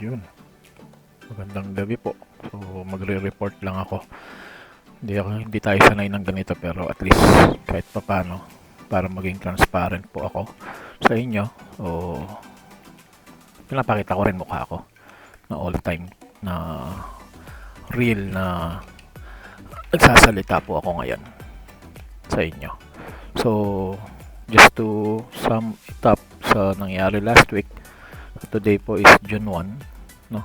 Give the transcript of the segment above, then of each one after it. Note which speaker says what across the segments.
Speaker 1: Yun, magandang gabi po. So, magre-report lang ako. Hindi tayo sanay ng ganito pero at least kahit papano para maging transparent po ako sa inyo. So, pinapakita ko rin mukha ko na all time na real na nagsasalita po ako ngayon sa inyo. So, just to sum it up sa nangyari last week, today po is June 1, no?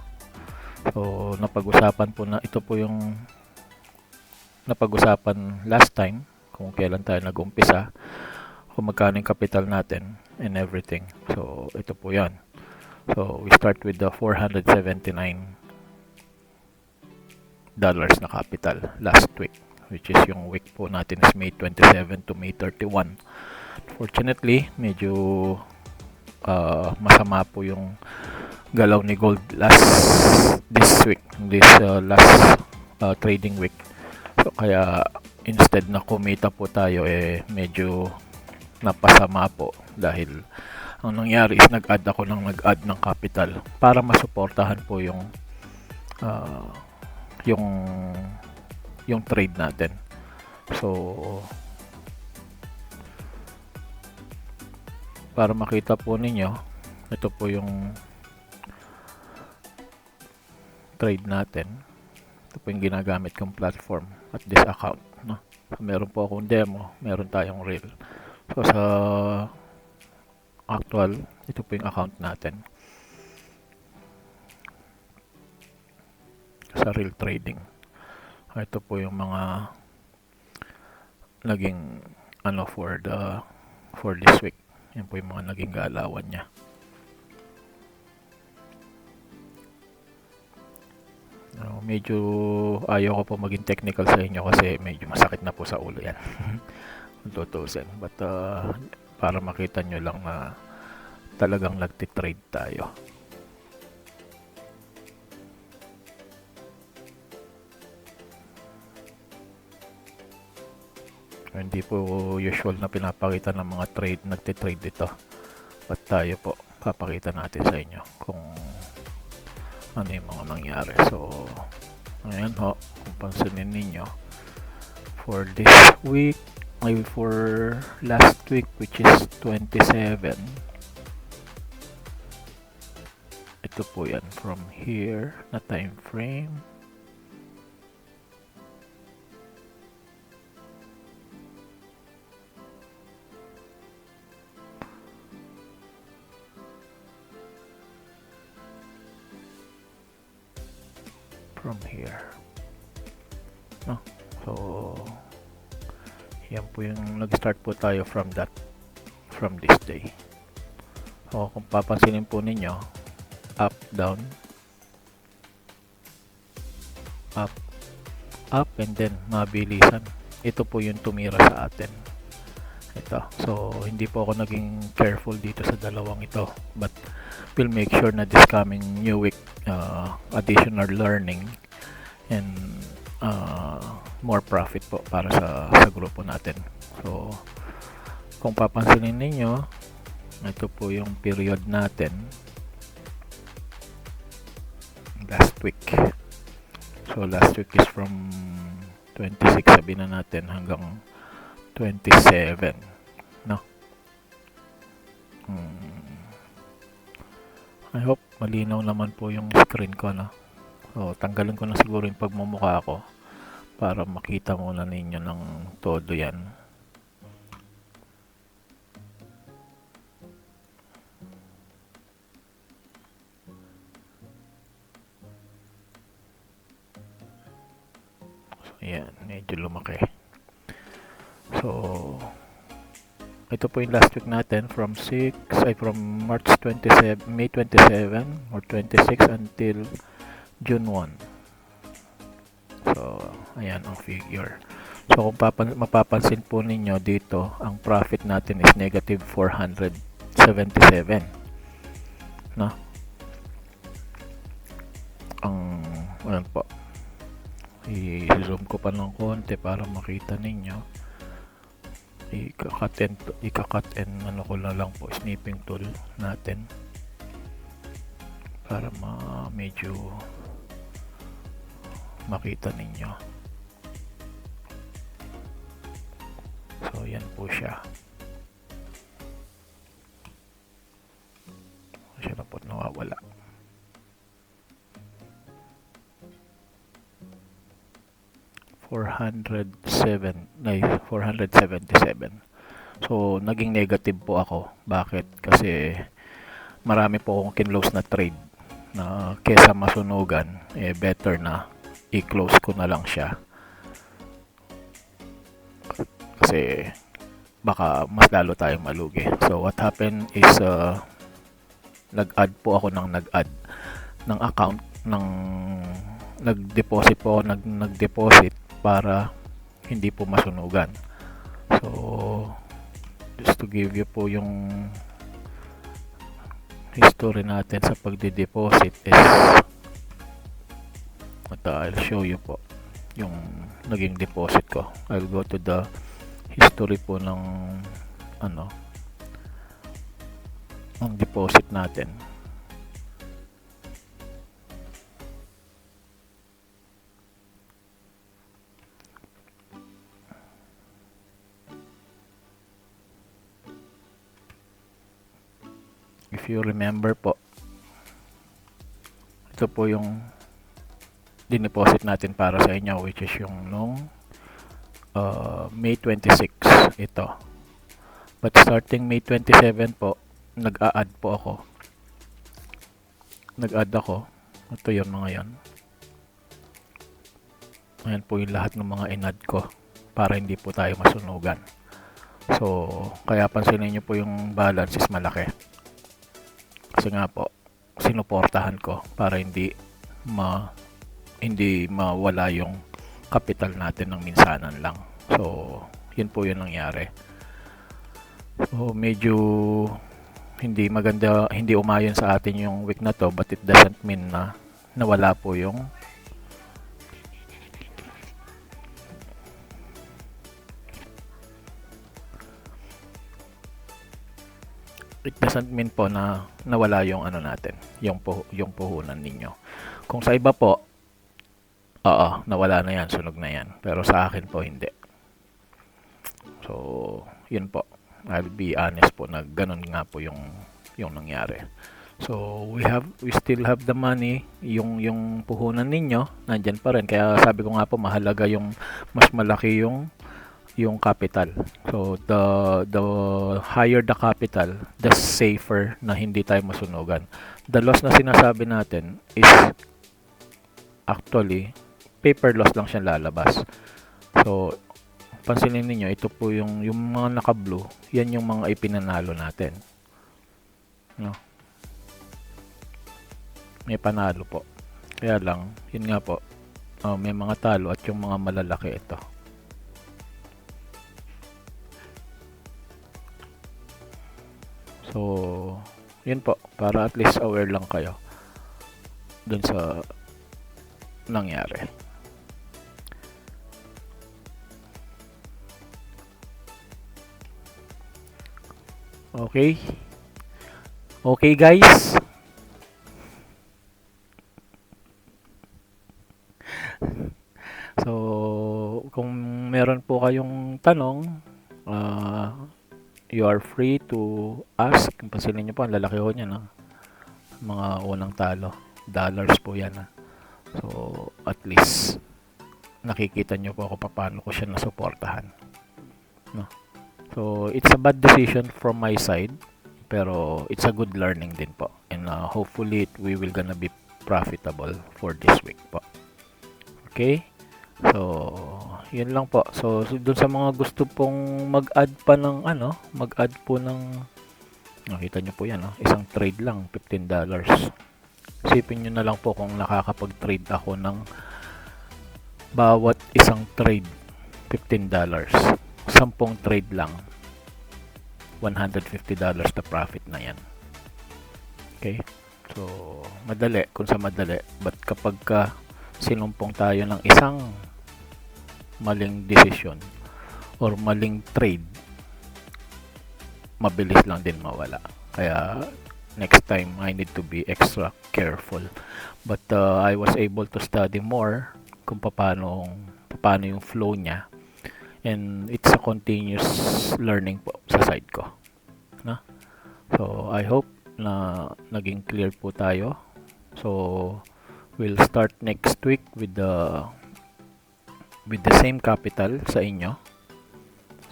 Speaker 1: So, napag-usapan po na ito po yung napag-usapan last time kung kailan tayo nag-umpisa, kung magkano yung capital natin and everything. So, ito po yan. So, we start with the $479 na capital last week, which is yung week po natin is May 27 to May 31. Fortunately, medyo masama po yung galaw ni gold this last trading week. So, kaya instead na kumita po tayo, medyo napasama po dahil ang nangyari is nag-add ng capital para masuportahan po yung trade natin. So, para makita po ninyo, ito po yung trade natin. Ito po yung ginagamit kong platform at this account, no? So, meron po akong demo, meron tayong real. So, sa actual, ito po yung account natin sa real trading. Ito po yung mga naging for this week. Yan po yung mga naging galawan niya. Medyo ayaw ko po maging technical sa inyo kasi medyo masakit na po sa ulo yan. Kung tutusin. But para makita nyo lang na talagang nagtitrade tayo. Hindi po usual na pinapakita ng mga nagtitrade dito. But tayo po, papakita natin sa inyo kung ano yung mga nangyari. So, ayan ho, kung pansinin ninyo, for this week, for last week, which is 27, ito po yan, from here, na time frame, from here, no? So, yan po yung nag-start po tayo from this day. So, kung papansinin po ninyo, up, down, up, and then mabilisan. Ito po yung tumira sa atin. Ito. So, hindi po ako naging careful dito sa dalawang ito. But, we'll make sure na this coming new week, additional learning and more profit po para sa grupo natin. So, kung papansinin ninyo, ito po yung period natin last week. So, last week is from 26, sabihin na natin, hanggang 27, no? I hope malinaw naman po yung screen ko, no? So, tanggalin ko na siguro yung pagmumukha ko para makita muna ninyo ng todo yan. So, yan, medyo lumaki. So, ito po yung last week natin from March 27, May 27 or 26 until June 1. So, ayan ang figure. So, kung mapapansin po ninyo dito, ang profit natin is negative 477. No? Ayan po. I-zoom ko pa ng konti para makita ninyo. Ika-cut and ano ko lang po, snipping tool natin. para medyo makita ninyo. So yan po siya. Siya na po nawawala. $477. So naging negative po ako. Bakit? Kasi marami po akong kinlose na trade na kesa masunugan, better na i-close ko na lang siya. Kasi baka mas lalo tayong malugi. So what happened is nag-add po ako ng ng account ng nag-deposit po ako nag-deposit para hindi po masunugan. So just to give you po yung history natin sa pagde-deposit is I'll show you po yung naging deposit ko. I'll go to the history po ng ang deposit natin. If you remember po, ito po yung dineposit natin para sa inyo, which is yung nung May 26 ito. But starting May 27 po, nag-a-add po ako. Nag-add ako. Ito yung mga yan. Ayan po yung lahat ng mga in-add ko para hindi po tayo masunugan. So, kaya pansinin nyo po yung balance is malaki. Kasi nga po, sinuportahan ko para hindi mawala yung capital natin ng minsanan lang. So, yun po yung nangyari. So, medyo hindi maganda, hindi umayon sa atin yung week na to, but it doesn't mean na nawala po yung po na nawala yung natin, yung puhunan ninyo. Kung sa iba po, nawala na yan, sunog na yan. Pero sa akin po, hindi. So, yun po. I'll be honest po na ganun nga po yung nangyari. So, we still have the money, yung puhunan ninyo, nandyan pa rin. Kaya sabi ko nga po, mahalaga yung mas malaki yung capital. So, the higher the capital, the safer na hindi tayo masunugan. The loss na sinasabi natin is actually paper loss lang siya lalabas. So, pansinin niyo ito po yung mga naka-blue, yan yung mga ipinanalo natin. No? May panalo po. Kaya lang, yun nga po, may mga talo at yung mga malalaki ito. So, yun po, para at least aware lang kayo dun sa nangyari. Okay. Okay, guys. So, kung meron po kayong tanong, you are free to ask. Pansinin nyo po, ang lalaki ko niya, no? Mga unang talo. Dollars po yan, ha? So, at least, nakikita nyo po ako paano ko siya nasuportahan. No? So, it's a bad decision from my side, pero it's a good learning din po. And hopefully, we will gonna be profitable for this week po. Okay? So, yun lang po. So dun sa mga gusto pong mag-add pa ng mag-add po ng, nakita nyo po yan, isang trade lang, $15. Isipin nyo na lang po kung nakakapag-trade ako ng bawat isang trade $15. 10 trade lang, $150 na profit na yan. Okay? So, madali, kung sa madali. But kapag sinumpong tayo ng isang maling decision or maling trade, mabilis lang din mawala. Kaya next time I need to be extra careful. But I was able to study more kung paano yung flow niya, and it's a continuous learning po sa side ko, no? So I hope na naging clear po tayo. So we'll start next week with the same capital sa inyo.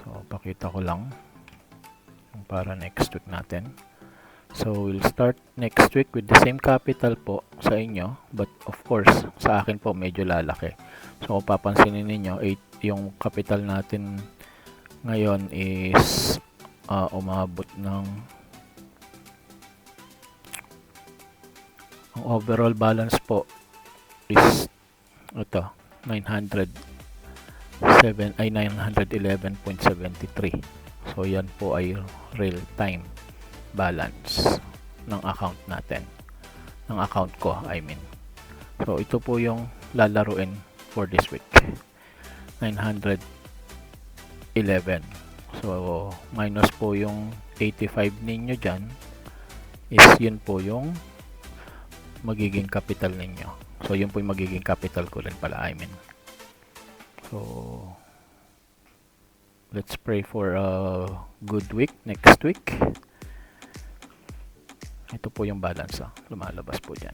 Speaker 1: So pakita ko lang yung para next week natin. So we'll start next week with the same capital po sa inyo, but of course sa akin po medyo lalaki. So kung papansinin ninyo, yung capital natin ngayon is umabot ng, ang overall balance po is ito, 911.73. So yan po ay real time balance ng account natin, ng account ko, I mean. So ito po yung lalaruin for this week, 911. So minus po yung 85 ninyo dyan, is yun po yung magiging capital ninyo. So yun po yung magiging capital ko rin pala, I mean. So let's pray for a good week next week. Ito po yung balance, lumalabas po dyan.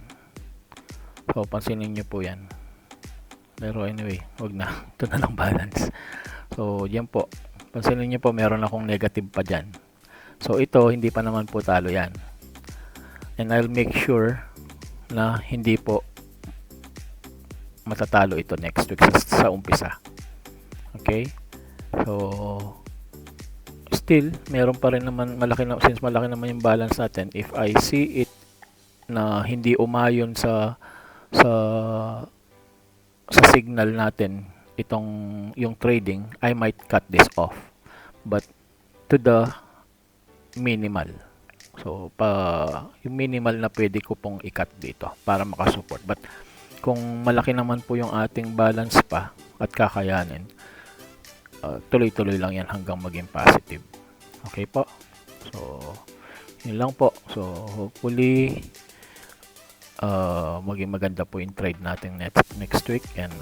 Speaker 1: So pansinin nyo po yan. Pero anyway, wag na. Ito na lang balance. So yan po, pansinin nyo po, meron akong negative pa dyan. So ito, hindi pa naman po talo yan. And I'll make sure na hindi po matatalo ito next week sa umpisa. Okay? So still, meron pa rin naman, since malaki naman yung balance natin, if I see it na hindi umayon sa signal natin yung trading, I might cut this off, but to the minimal. So yung minimal na pwede ko pong i-cut dito para makasupport. But kung malaki naman po yung ating balance pa at kakayanin, tuloy-tuloy lang yan hanggang maging positive. Okay po? So yun lang po. So hopefully maging maganda po yung trade natin next week, and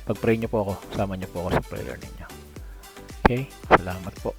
Speaker 1: pag-pray nyo po ako, sama nyo po ako sa prayer ninyo. Okay? Salamat po.